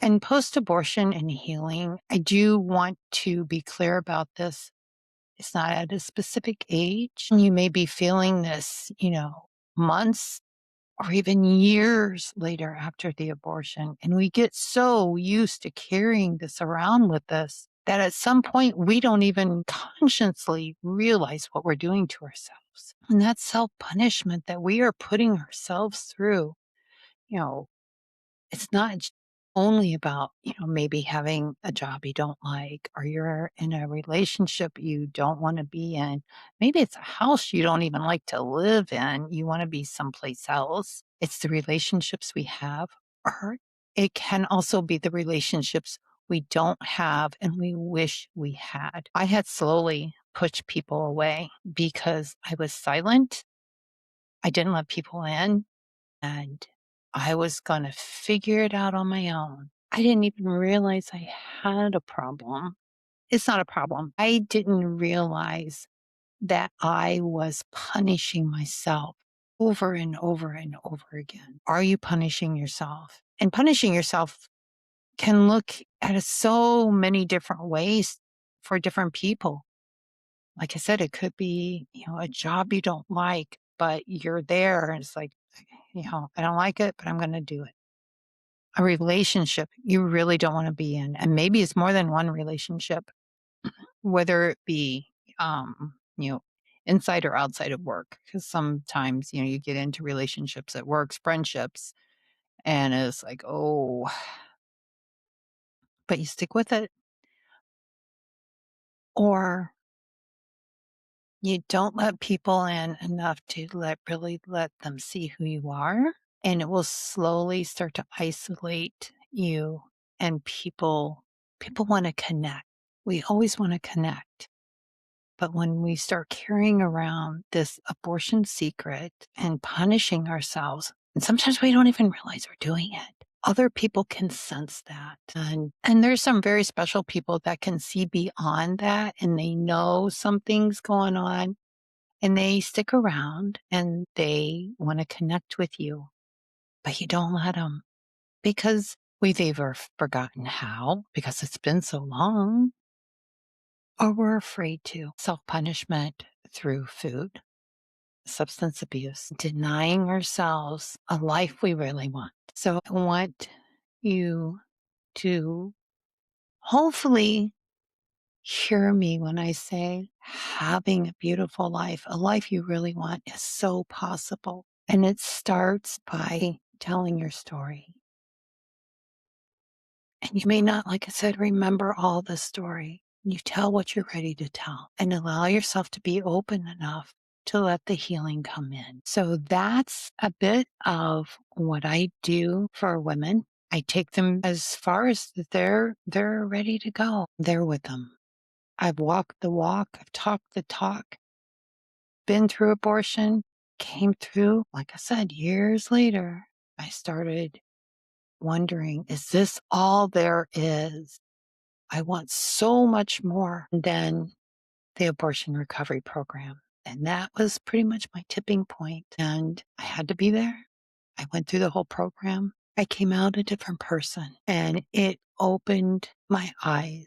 And post abortion and healing, I do want to be clear about this. It's not at a specific age. You may be feeling this, months or even years later after the abortion. And we get so used to carrying this around with us that at some point we don't even consciously realize what we're doing to ourselves. And that self punishment that we are putting ourselves through, you know, it's not only about, maybe having a job you don't like, or you're in a relationship you don't want to be in. Maybe it's a house you don't even like to live in. You want to be someplace else. It's the relationships we have, or it can also be the relationships we don't have and we wish we had. I had slowly pushed people away because I was silent. I didn't let people in and I was going to figure it out on my own. I didn't even realize I had a problem. It's not a problem. I didn't realize that I was punishing myself over and over and over again. Are you punishing yourself? And punishing yourself can look at so many different ways for different people. Like I said, it could be, a job you don't like, but you're there and it's like, I don't like it, but I'm going to do it. A relationship you really don't want to be in. And maybe it's more than one relationship, whether it be, um, you know, inside or outside of work. Because sometimes, you get into relationships at work, friendships, and it's like, oh, but you stick with it. Or you don't let people in enough to really let them see who you are. And it will slowly start to isolate you and people want to connect. We always want to connect. But when we start carrying around this abortion secret and punishing ourselves, and sometimes we don't even realize we're doing it. Other people can sense that. And there's some very special people that can see beyond that and they know something's going on and they stick around and they want to connect with you, but you don't let them because we've either forgotten how, because it's been so long, or we're afraid to. Self punishment through food, substance abuse, denying ourselves a life we really want. So I want you to hopefully hear me when I say having a beautiful life, a life you really want, is so possible. And it starts by telling your story. And you may not, like I said, remember all the story. You tell what you're ready to tell and allow yourself to be open enough to let the healing come in. So that's a bit of what I do for women. I take them as far as they're ready to go. They're with them. I've walked the walk, I've talked the talk, been through abortion, came through, like I said, years later, I started wondering, is this all there is? I want so much more than the abortion recovery program. And that was pretty much my tipping point. And I had to be there. I went through the whole program. I came out a different person and it opened my eyes